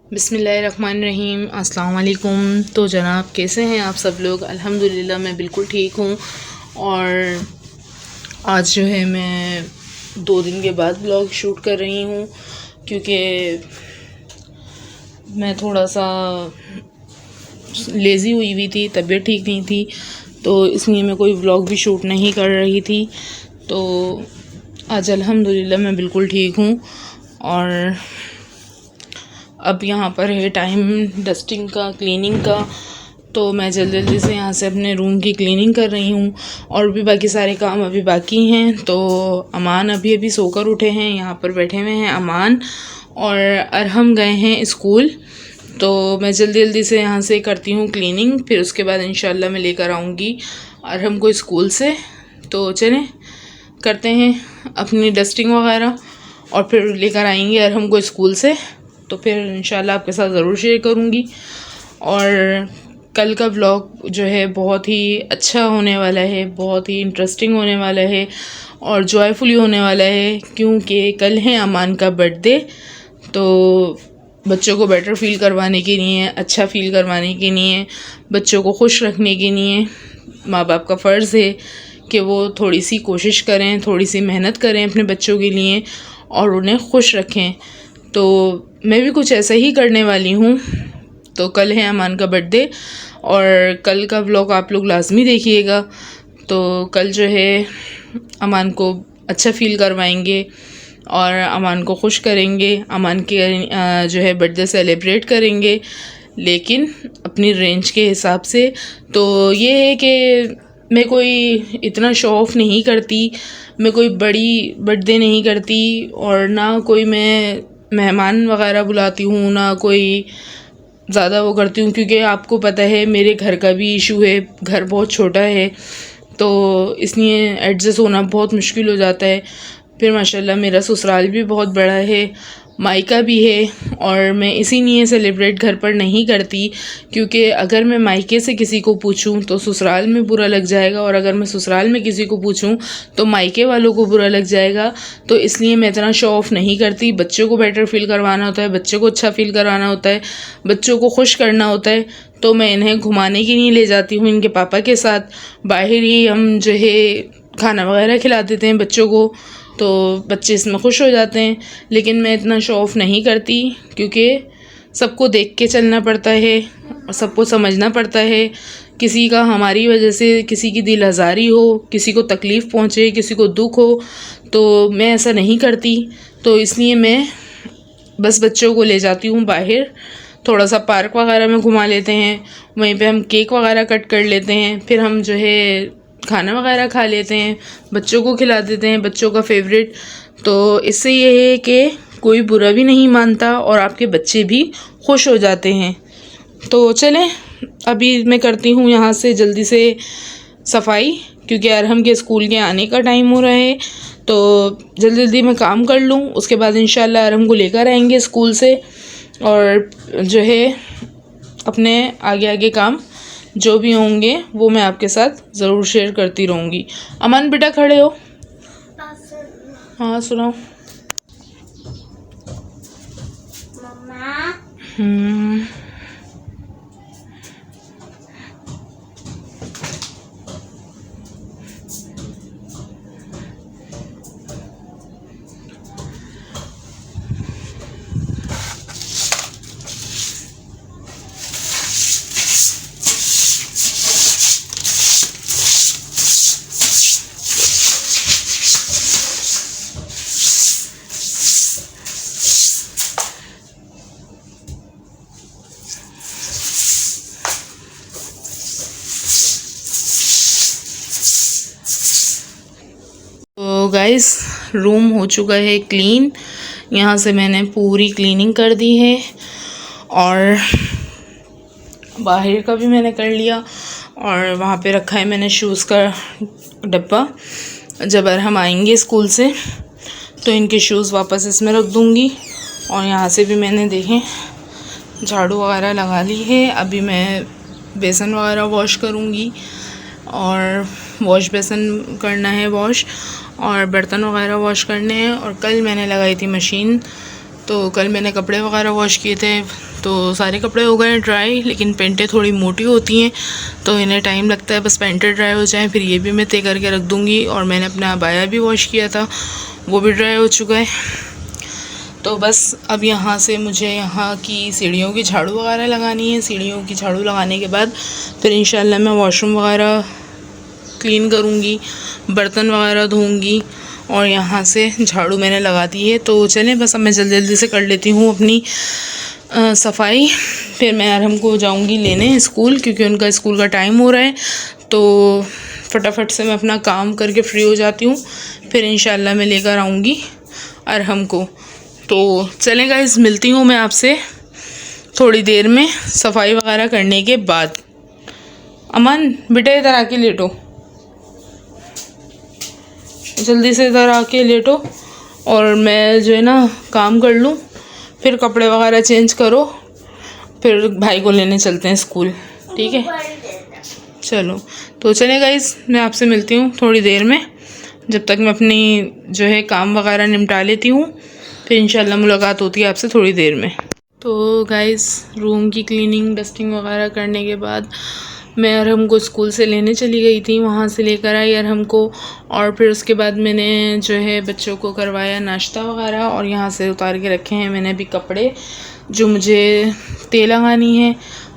बिस्मिल्लाहिर्रहमानिर्रहीम। अस्सलाम वालेकुम। तो जनाब कैसे हैं आप सब लोग? अल्हम्दुलिल्लाह मैं बिल्कुल ठीक हूँ। और आज जो है मैं 2 दिन के बाद ब्लॉग शूट कर रही हूँ क्योंकि मैं थोड़ा सा लेज़ी हुई थी, तबीयत ठीक नहीं थी, तो इसलिए मैं कोई व्लॉग भी शूट नहीं कर रही थी। तो आज अल्हम्दुलिल्लाह मैं बिल्कुल ठीक हूँ। और अब यहाँ पर है टाइम डस्टिंग का, क्लीनिंग का, तो मैं जल्दी जल्दी से यहाँ से अपने रूम की क्लीनिंग कर रही हूँ और भी बाकी सारे काम अभी बाकी हैं। तो अमान अभी अभी सोकर उठे हैं, यहाँ पर बैठे हुए हैं अमान, और अरहम गए हैं स्कूल। तो मैं जल्दी जल्दी से यहाँ से करती हूँ क्लीनिंग, फिर उसके बाद इंशाल्लाह मैं लेकर आऊँगी अरहम को स्कूल से। तो चलें करते हैं अपनी डस्टिंग वगैरह और फिर लेकर आएंगे अरहम को स्कूल से। तो फिर इंशाल्लाह आपके साथ ज़रूर शेयर करूँगी। और कल का व्लॉग जो है बहुत ही अच्छा होने वाला है, बहुत ही इंटरेस्टिंग होने वाला है और जॉयफुली होने वाला है, क्योंकि कल है अमान का बर्थडे। तो बच्चों को बेटर फील करवाने के लिए, अच्छा फील करवाने के लिए, बच्चों को खुश रखने के लिए माँ बाप का फ़र्ज़ है कि वो थोड़ी सी कोशिश करें, थोड़ी सी मेहनत करें अपने बच्चों के लिए और उन्हें खुश रखें। तो मैं भी कुछ ऐसा ही करने वाली हूँ। तो कल है अमान का बर्थडे और कल का व्लॉग आप लोग लाजमी देखिएगा। तो कल जो है अमान को अच्छा फ़ील करवाएंगे और अमान को खुश करेंगे, अमान के जो है बर्थडे सेलिब्रेट करेंगे, लेकिन अपनी रेंज के हिसाब से। तो ये है कि मैं कोई इतना शो ऑफ़ नहीं करती, मैं कोई बड़ी बर्थडे नहीं करती और ना कोई मैं मेहमान वगैरह बुलाती हूँ, ना कोई ज़्यादा वो करती हूँ, क्योंकि आपको पता है मेरे घर का भी इशू है, घर बहुत छोटा है, तो इसलिए एडजस्ट होना बहुत मुश्किल हो जाता है। फिर माशाल्लाह मेरा ससुराल भी बहुत बड़ा है, मायका भी है, और मैं इसीलिए सेलिब्रेट घर पर नहीं करती, क्योंकि अगर मैं मायके से किसी को पूछूं तो ससुराल में बुरा लग जाएगा, और अगर मैं ससुराल में किसी को पूछूं तो मायके वालों को बुरा लग जाएगा। तो इसलिए मैं इतना शो ऑफ़ नहीं करती। बच्चों को बेटर फील करवाना होता है, बच्चों को अच्छा फील कराना होता है, बच्चों को खुश करना होता है, तो मैं इन्हें घुमाने के लिए ले जाती हूँ इनके पापा के साथ। बाहर ही हम जो है खाना वगैरह खिला देते हैं बच्चों को, तो बच्चे इसमें खुश हो जाते हैं। लेकिन मैं इतना शो ऑफ़ नहीं करती, क्योंकि सबको देख के चलना पड़ता है और सबको समझना पड़ता है। किसी का हमारी वजह से किसी की दिल आज़ारी हो, किसी को तकलीफ़ पहुँचे, किसी को दुख हो, तो मैं ऐसा नहीं करती। तो इसलिए मैं बस बच्चों को ले जाती हूँ बाहर, थोड़ा सा पार्क वगैरह में घुमा लेते हैं, वहीं पे हम केक वगैरह कट कर लेते हैं, फिर हम जो है खाना वगैरह खा लेते हैं, बच्चों को खिला देते हैं बच्चों का फेवरेट। तो इससे ये है कि कोई बुरा भी नहीं मानता और आपके बच्चे भी खुश हो जाते हैं। तो चलें अभी मैं करती हूँ यहाँ से जल्दी से सफाई, क्योंकि अरहम के स्कूल के आने का टाइम हो रहा है। तो जल्दी जल्दी मैं काम कर लूँ, उसके बाद इंशाल्लाह अरहम को लेकर आएंगे स्कूल से, और जो है अपने आगे आगे काम जो भी होंगे वो मैं आपके साथ ज़रूर शेयर करती रहूँगी। अमन बेटा खड़े हो, हाँ सुनाओ। तो गाइस रूम हो चुका है क्लीन, यहाँ से मैंने पूरी क्लीनिंग कर दी है और बाहर का भी मैंने कर लिया, और वहाँ पे रखा है मैंने शूज़ का डब्बा। जब हम आएंगे स्कूल से तो इनके शूज़ वापस इसमें रख दूँगी। और यहाँ से भी मैंने देखें झाड़ू वगैरह लगा ली है। अभी मैं बेसन वगैरह वॉश करूँगी और वॉश बेसन करना है वॉश, और बर्तन वगैरह वॉश करने हैं। और कल मैंने लगाई थी मशीन तो कल मैंने कपड़े वगैरह वॉश किए थे, तो सारे कपड़े हो गए ड्राई, लेकिन पेंटें थोड़ी मोटी होती हैं तो इन्हें टाइम लगता है, बस पेंटें ड्राई हो जाएं फिर ये भी मैं तय करके रख दूँगी। और मैंने अपना अबाया भी वॉश किया था, वो भी ड्राई हो चुका है। तो बस अब यहाँ से मुझे यहाँ की सीढ़ियों की झाड़ू वगैरह लगानी है। सीढ़ियों की झाड़ू लगाने के बाद फिर इंशाल्लाह मैं वॉशरूम वगैरह क्लीन करूँगी, बर्तन वगैरह धोऊँगी, और यहाँ से झाड़ू मैंने लगा दी है। तो चलें बस अब मैं जल्दी जल्दी से कर लेती हूँ अपनी सफाई, फिर मैं अरहम को जाऊँगी लेने स्कूल, क्योंकि उनका स्कूल का टाइम हो रहा है। तो फटाफट से मैं अपना काम करके फ्री हो जाती हूँ, फिर इंशाल्लाह मैं लेकर आऊँगी अरहम को। तो चलें गाइस, मिलती हूँ मैं आपसे थोड़ी देर में सफाई वगैरह करने के बाद। अमन बेटा इधर आके लेटो, जल्दी से इधर आके लेटो, और मैं जो है ना काम कर लूँ, फिर कपड़े वगैरह चेंज करो, फिर भाई को लेने चलते हैं स्कूल, ठीक है। चलो तो चलें गाइस, मैं आपसे मिलती हूँ थोड़ी देर में, जब तक मैं अपनी जो है काम वगैरह निपटा लेती हूँ, फिर इंशाल्लाह मुलाकात होती है आपसे थोड़ी देर में। तो गाइस, रूम की क्लीनिंग डस्टिंग वगैरह करने के बाद मैं अरहम को स्कूल से लेने चली गई थी, वहाँ से लेकर आई अरहम को, और फिर उसके बाद मैंने जो है बच्चों को करवाया नाश्ता वगैरह, और यहाँ से उतार के रखे हैं मैंने अभी कपड़े जो मुझे तय लगानी है,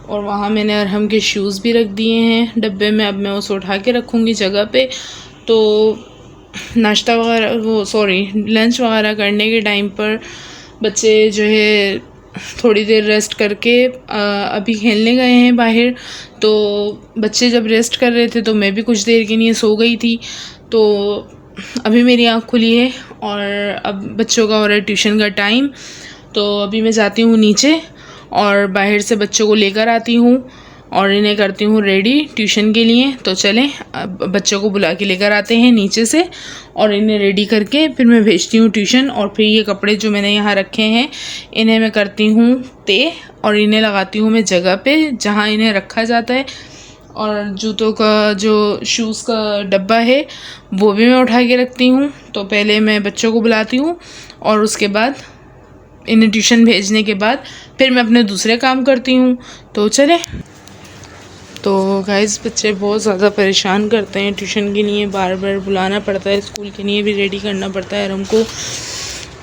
और वहाँ मैंने अरहम के शूज़ भी रख दिए हैं डब्बे में। अब मैं उसे उठा के रखूँगी जगह पे। तो नाश्ता वगैरह लंच वगैरह करने के टाइम पर बच्चे जो है थोड़ी देर रेस्ट करके अभी खेलने गए हैं बाहर। तो बच्चे जब रेस्ट कर रहे थे तो मैं भी कुछ देर के लिए सो गई थी। तो अभी मेरी आँख खुली है और अब बच्चों का हो रहा है ट्यूशन का टाइम। तो अभी मैं जाती हूँ नीचे और बाहर से बच्चों को लेकर आती हूँ और इन्हें करती हूँ रेडी ट्यूशन के लिए। तो चलें अब बच्चों को बुला के लेकर आते हैं नीचे से और इन्हें रेडी करके फिर मैं भेजती हूँ ट्यूशन। और फिर ये कपड़े जो मैंने यहाँ रखे हैं इन्हें मैं करती हूँ तय और इन्हें लगाती हूँ मैं जगह पे जहाँ इन्हें रखा जाता है। और जूतों का जो शूज़ का डब्बा है वो भी मैं उठा के रखती हूँ। तो पहले मैं बच्चों को बुलाती हूँ और उसके बाद इन्हें ट्यूशन भेजने के बाद फिर मैं अपने दूसरे काम करती हूँ। तो चले। तो गाइस बच्चे बहुत ज़्यादा परेशान करते हैं ट्यूशन के लिए, बार बार बुलाना पड़ता है, स्कूल के लिए भी रेडी करना पड़ता है हमको।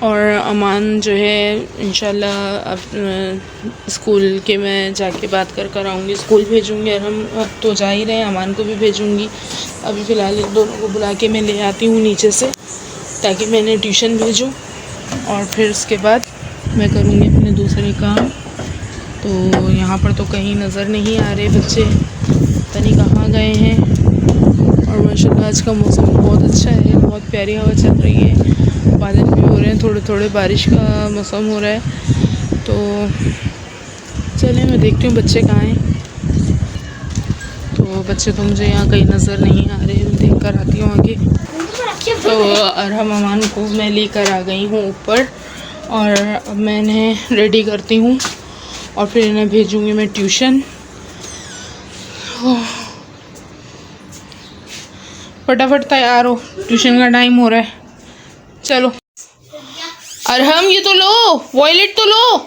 और अमान जो है इंशाल्लाह अब स्कूल के मैं जाके बात कर आऊँगी, स्कूल भेजूँगी। और हम तो जा ही रहे हैं, अमान को भी भेजूँगी। अभी फ़िलहाल इन दोनों को बुला के मैं ले आती हूँ नीचे से ताकि मैं इन्हें ट्यूशन भेजूँ और फिर उसके बाद मैं करूँगी अपने दूसरे काम। तो यहाँ पर तो कहीं नज़र नहीं आ रहे बच्चे, पता नहीं कहाँ गए हैं। और माशाल्लाह आज का मौसम बहुत अच्छा है, बहुत प्यारी हवा चल रही है, बादल भी हो रहे हैं, थोड़े थोड़े बारिश का मौसम हो रहा है। तो चलिए मैं देखती हूँ बच्चे कहाँ हैं। तो बच्चे तो मुझे यहाँ कहीं नज़र नहीं आ रहे, मैं देख कर आती हूँ आगे। तो अरहम अमान को मैं लेकर आ गई हूँ ऊपर और अब मैं इन्हें रेडी करती हूँ और फिर इन्हें भेजूँगी मैं ट्यूशन। फटाफट तैयार हो, ट्यूशन का टाइम हो रहा है। चलो अरहम ये तो लो, वॉयलेट तो लो।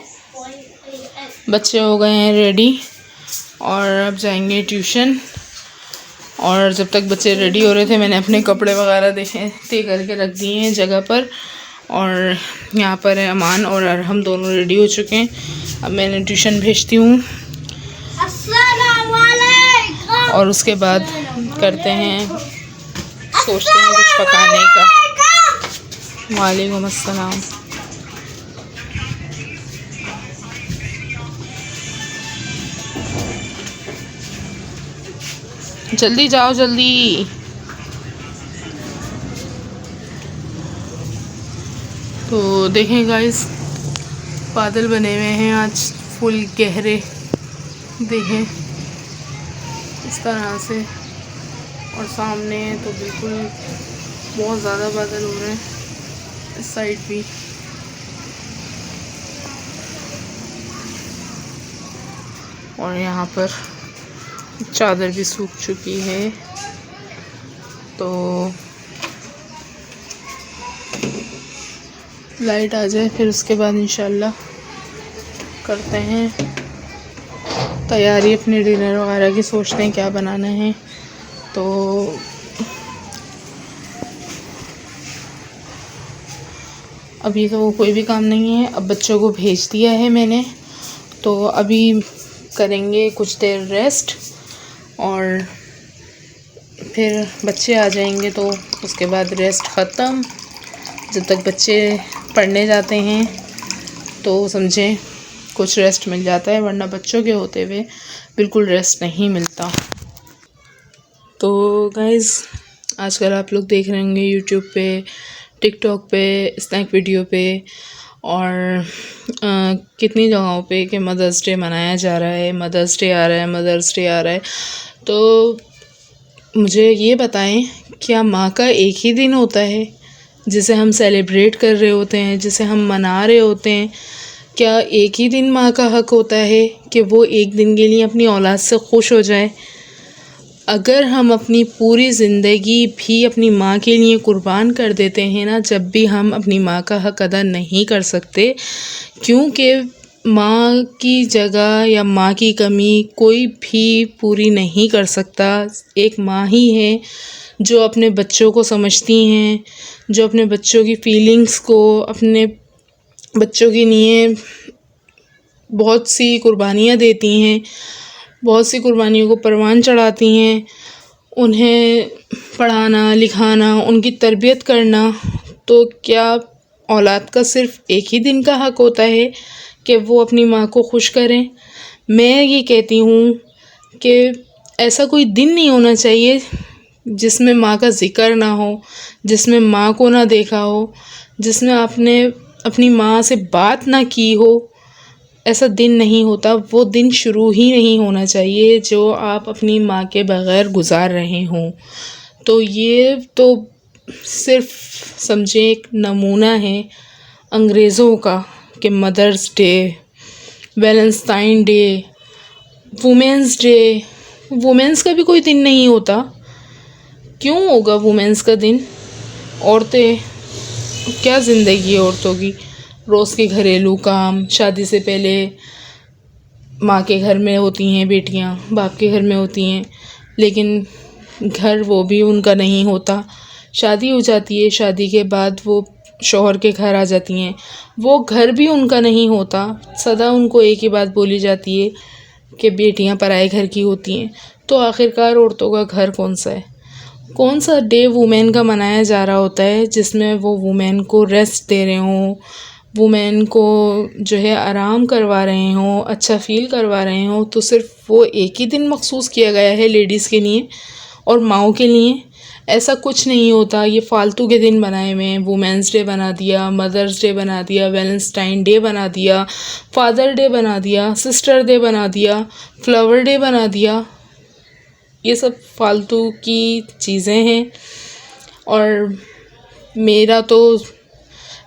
बच्चे हो गए हैं रेडी और अब जाएंगे ट्यूशन। और जब तक बच्चे रेडी हो रहे थे मैंने अपने कपड़े वगैरह तय करके रख दिए हैं जगह पर। और यहाँ पर है अमान और अरहम दोनों रेडी हो चुके हैं। अब मैं इन्हें ट्यूशन भेजती हूँ और उसके बाद करते हैं, सोचते हैं कुछ पकाने का। वालेकुम अस्सलाम। जल्दी जाओ जल्दी। तो देखें गाइस, बादल बने हुए हैं आज फुल गहरे, देखें इस तरह से। और सामने तो बिल्कुल बहुत ज़्यादा बादल हो रहे हैं, इस साइड भी। और यहाँ पर चादर भी सूख चुकी है। तो लाइट आ जाए, फिर उसके बाद इंशाल्लाह करते हैं तैयारी अपने डिनर वगैरह की, सोचते हैं क्या बनाना है। तो अभी तो कोई भी काम नहीं है, अब बच्चों को भेज दिया है मैंने, तो अभी करेंगे कुछ देर रेस्ट और फिर बच्चे आ जाएंगे तो उसके बाद रेस्ट ख़त्म। जब तक बच्चे पढ़ने जाते हैं तो समझें कुछ रेस्ट मिल जाता है, वरना बच्चों के होते हुए बिल्कुल रेस्ट नहीं मिलता। तो गाइज़, आजकल आप लोग देख रहे होंगे यूट्यूब पे, टिकटॉक पे, स्नैक वीडियो पे और कितनी जगहों पे कि मदर्स डे मनाया जा रहा है, मदर्स डे आ रहा है, मदर्स डे आ रहा है। तो मुझे ये बताएं, क्या माँ का एक ही दिन होता है जिसे हम सेलिब्रेट कर रहे होते हैं, जिसे हम मना रहे होते हैं? क्या एक ही दिन माँ का हक़ होता है कि वो एक दिन के लिए अपनी औलाद से खुश हो जाए? अगर हम अपनी पूरी ज़िंदगी भी अपनी माँ के लिए कुर्बान कर देते हैं ना, जब भी हम अपनी माँ का हक़ अदा नहीं कर सकते, क्योंकि माँ की जगह या माँ की कमी कोई भी पूरी नहीं कर सकता। एक माँ ही है जो अपने बच्चों को समझती हैं, जो अपने बच्चों की फीलिंग्स को, अपने बच्चों के लिए बहुत सी कुर्बानियाँ देती हैं, बहुत सी कुर्बानियों को परवान चढ़ाती हैं। उन्हें पढ़ाना, लिखाना, उनकी तरबियत करना, तो क्या औलाद का सिर्फ़ एक ही दिन का हक़ होता है कि वो अपनी माँ को खुश करें? मैं ये कहती हूँ कि ऐसा कोई दिन नहीं होना चाहिए जिसमें माँ का ज़िक्र ना हो, जिसमें माँ को ना देखा हो, जिसमें आपने अपनी माँ से बात ना की हो। ऐसा दिन नहीं होता, वो दिन शुरू ही नहीं होना चाहिए जो आप अपनी माँ के बग़ैर गुज़ार रहे हों। तो ये तो सिर्फ़ समझें एक नमूना है अंग्रेज़ों का कि mother's day, valentine day, women's day. Women's का भी कोई दिन नहीं होता। क्यों होगा वुमेंस का दिन? औरतें, क्या ज़िंदगी है औरतों की? रोज़ के घरेलू काम, शादी से पहले माँ के घर में होती हैं बेटियाँ, बाप के घर में होती हैं, लेकिन घर वो भी उनका नहीं होता। शादी हो जाती है, शादी के बाद वो शौहर के घर आ जाती हैं, वो घर भी उनका नहीं होता। सदा उनको एक ही बात बोली जाती है कि बेटियाँ पराए घर की होती हैं। तो आखिरकार औरतों का घर कौन सा है? कौन सा डे वुमेन का मनाया जा रहा होता है जिसमें वो वुमेन को रेस्ट दे रहे हों, वुमेन को जो है आराम करवा रहे हों, अच्छा फ़ील करवा रहे हों? तो सिर्फ़ वो एक ही दिन मखसूस किया गया है लेडीज़ के लिए और माँओं के लिए? ऐसा कुछ नहीं होता। ये फ़ालतू के दिन बनाए हुए हैं। वुमेंस डे बना दिया, मदर्स डे बना दिया, वैलेंटाइन डे बना दिया, फादर डे बना दिया, सिस्टर डे बना दिया, फ्लावर डे बना दिया। ये सब फ़ालतू की चीज़ें हैं। और मेरा तो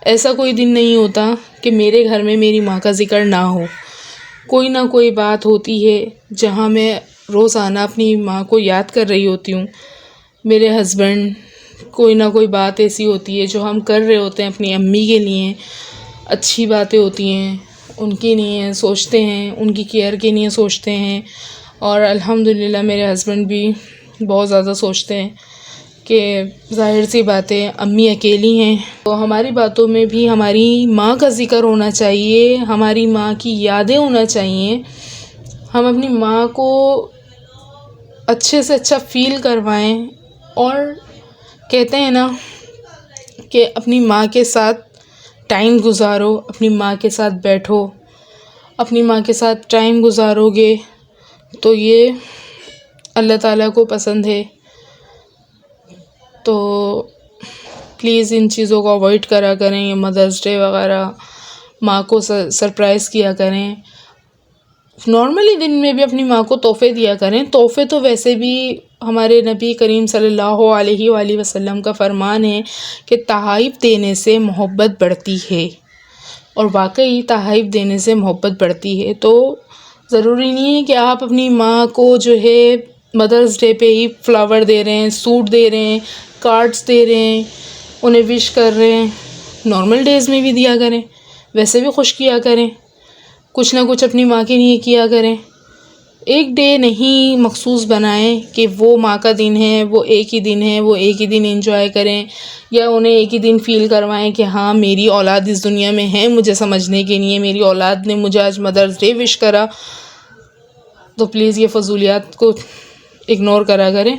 ऐसा कोई दिन नहीं होता कि मेरे घर में मेरी माँ का ज़िक्र ना हो। कोई ना कोई बात होती है जहाँ मैं रोज़ाना अपनी माँ को याद कर रही होती हूँ। मेरे हस्बैंड, कोई ना कोई बात ऐसी होती है जो हम कर रहे होते हैं अपनी अम्मी के लिए, अच्छी बातें होती हैं उनके लिए, सोचते हैं उनकी केयर के लिए सोचते हैं। और अल्हम्दुलिल्लाह मेरे हस्बैंड भी बहुत ज़्यादा सोचते हैं कि ज़ाहिर सी बात है अम्मी अकेली हैं, तो हमारी बातों में भी हमारी माँ का ज़िक्र होना चाहिए, हमारी माँ की यादें होना चाहिए। हम अपनी माँ को अच्छे से अच्छा फ़ील करवाएं। और कहते हैं ना कि अपनी माँ के साथ टाइम गुज़ारो, अपनी माँ के साथ बैठो। अपनी माँ के साथ टाइम गुज़ारोगे तो ये अल्लाह ताला को पसंद है। तो प्लीज़ इन चीज़ों को अवॉइड करा करें। मदर्स डे वगैरह माँ को सरप्राइज़ किया करें। नॉर्मली दिन में भी अपनी माँ को तोहफ़े दिया करें। तोहफ़े तो वैसे भी हमारे नबी करीम सल्लल्लाहु अलैहि वसल्लम का फ़रमान है कि तोहफ़े देने से मोहब्बत बढ़ती है, और वाकई तोहफ़े देने से मोहब्बत बढ़ती है। तो ज़रूरी नहीं है कि आप अपनी माँ को जो है मदर्स डे पे ही फ्लावर दे रहे हैं, सूट दे रहे हैं, कार्ड्स दे रहे हैं, उन्हें विश कर रहे हैं। नॉर्मल डेज़ में भी दिया करें, वैसे भी खुश किया करें, कुछ ना कुछ अपनी माँ के लिए किया करें। एक डे नहीं मखसूस बनाएं कि वो माँ का दिन है, वो एक ही दिन है, वो एक ही दिन एंजॉय करें, या उन्हें एक ही दिन फ़ील करवाएं कि हाँ मेरी औलाद इस दुनिया में है मुझे समझने के लिए, मेरी औलाद ने मुझे आज मदर्स डे विश करा। तो प्लीज़ ये फजूलियात को इग्नोर करा करें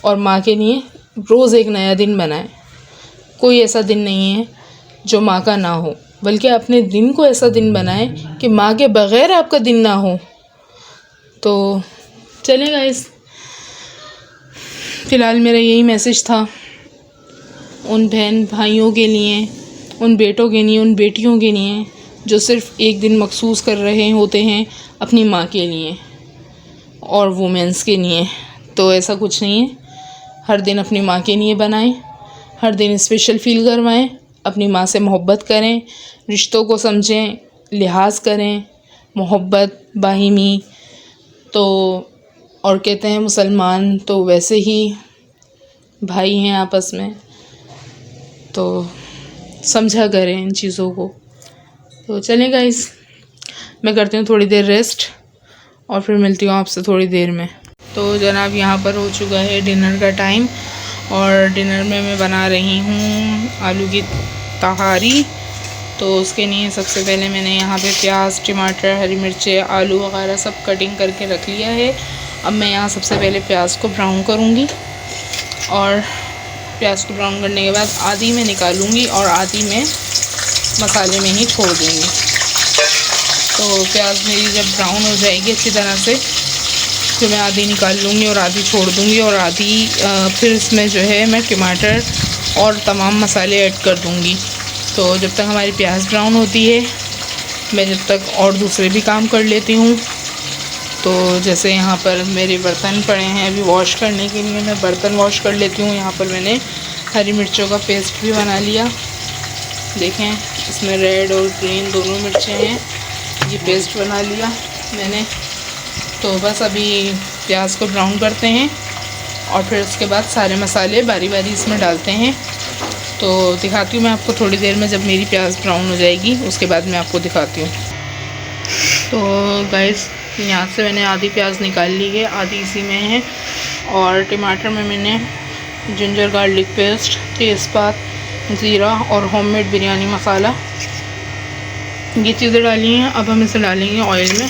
और माँ के लिए रोज़ एक नया दिन बनाएं। कोई ऐसा दिन नहीं है जो माँ का ना हो, बल्कि अपने दिन को ऐसा दिन बनाएं कि माँ के बग़ैर आपका दिन ना हो। तो चलें गाइस, फ़िलहाल मेरा यही मैसेज था उन बहन भाइयों के लिए, उन बेटों के लिए, उन बेटियों के लिए जो सिर्फ़ एक दिन मखसूस कर रहे होते हैं अपनी माँ के लिए और वुमेंस के लिए। तो ऐसा कुछ नहीं है, हर दिन अपनी माँ के लिए बनाएं, हर दिन स्पेशल फ़ील करवाएं, अपनी माँ से मोहब्बत करें, रिश्तों को समझें, लिहाज करें, मोहब्बत बाहिमी। तो और कहते हैं मुसलमान तो वैसे ही भाई हैं आपस में, तो समझा करें इन चीज़ों को। तो चलें गाइस, मैं करती हूँ थोड़ी देर रेस्ट और फिर मिलती हूँ आपसे थोड़ी देर में। तो जनाब यहाँ पर हो चुका है डिनर का टाइम और डिनर में मैं बना रही हूँ आलू की तहारी। तो उसके लिए सबसे पहले मैंने यहाँ पे प्याज, टमाटर, हरी मिर्चें, आलू वगैरह सब कटिंग करके रख लिया है। अब मैं यहाँ सबसे पहले प्याज को ब्राउन करूँगी और प्याज को ब्राउन करने के बाद आधी मैं निकालूँगी और आधी मैं मसाले में ही छोड़ दूँगी। तो प्याज मेरी जब ब्राउन हो जाएगी अच्छी तरह से, तो मैं आधी निकाल लूँगी और आधी छोड़ दूँगी और आधी फिर इसमें जो है मैं टमाटर और तमाम मसाले ऐड कर दूँगी। तो जब तक हमारी प्याज ब्राउन होती है मैं जब तक और दूसरे भी काम कर लेती हूँ। तो जैसे यहाँ पर मेरे बर्तन पड़े हैं अभी वॉश करने के लिए, मैं बर्तन वॉश कर लेती हूँ। यहाँ पर मैंने हरी मिर्चों का पेस्ट भी बना लिया, देखें इसमें रेड और ग्रीन दोनों मिर्चें हैं, ये पेस्ट बना लिया मैंने। तो बस अभी प्याज को ब्राउन करते हैं और फिर उसके बाद सारे मसाले बारी बारी इसमें डालते हैं। तो दिखाती हूँ मैं आपको थोड़ी देर में, जब मेरी प्याज ब्राउन हो जाएगी उसके बाद मैं आपको दिखाती हूँ। तो गाइस यहाँ से मैंने आधी प्याज निकाल ली है, आधी इसी में है। और टमाटर में मैंने जिंजर गार्लिक पेस्ट, तेज़पात, ज़ीरा और होममेड बिरयानी मसाला ये चीज़ें डाली हैं। अब हम इसे डालेंगे ऑयल में।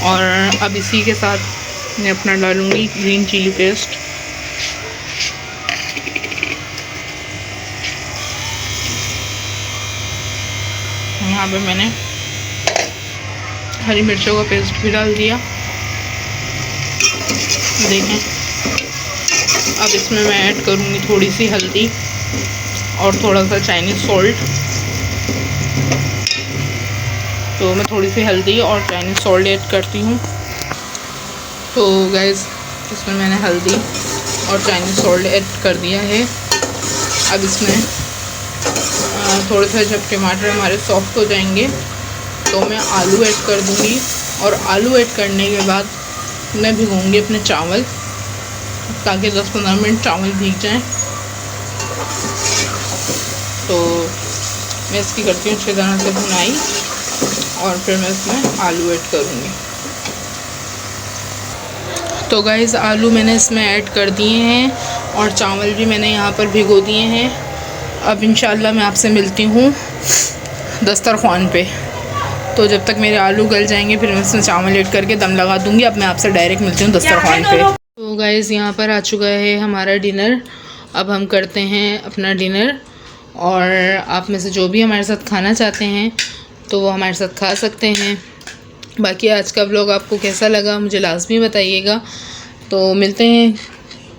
और अब इसी के साथ मैं अपना डालूँगी ग्रीन चिली पेस्ट। यहाँ पे मैंने हरी मिर्चों का पेस्ट भी डाल दिया, देखें। अब इसमें मैं ऐड करूँगी थोड़ी सी हल्दी और थोड़ा सा चाइनीज़ सॉल्ट। तो मैं थोड़ी सी हल्दी और चाइनीज़ सॉल्ट ऐड करती हूँ। तो गाइस इसमें मैंने हल्दी और चाइनीज़ सॉल्ट ऐड कर दिया है। अब इसमें थोड़े से जब टमाटर हमारे सॉफ्ट हो जाएंगे तो मैं आलू ऐड कर दूँगी और आलू ऐड करने के बाद मैं भिगोऊँगी अपने चावल ताकि 10-15 मिनट चावल भीग जाएं। तो मैं इसकी करती हूँ अच्छी तरह से भुनाई और फिर मैं इसमें आलू ऐड करूँगी। तो गाइस आलू मैंने इसमें ऐड कर दिए हैं और चावल भी मैंने यहाँ पर भिगो दिए हैं। अब इंशाल्लाह मैं आपसे मिलती हूँ दस्तरख़्वान पे। तो जब तक मेरे आलू गल जाएंगे फिर मैं इसमें चावल ऐड करके दम लगा दूँगी। अब मैं आपसे डायरेक्ट मिलती हूँ दस्तरख़्वान पे। तो गाइस यहाँ पर आ चुका है हमारा डिनर। अब हम करते हैं अपना डिनर और आप में से जो भी हमारे साथ खाना चाहते हैं तो वो हमारे साथ खा सकते हैं। बाकी आज का व्लॉग आपको कैसा लगा मुझे लाज़मी बताइएगा। तो मिलते हैं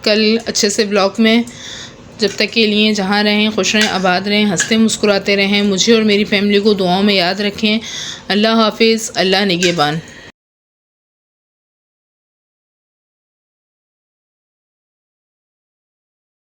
कल अच्छे से व्लॉग में। जब तक के लिए जहाँ रहें खुश रहें, आबाद रहें, हंसते मुस्कुराते रहें। मुझे और मेरी फैमिली को दुआओं में याद रखें। अल्लाह हाफिज़, अल्लाह निगहबान।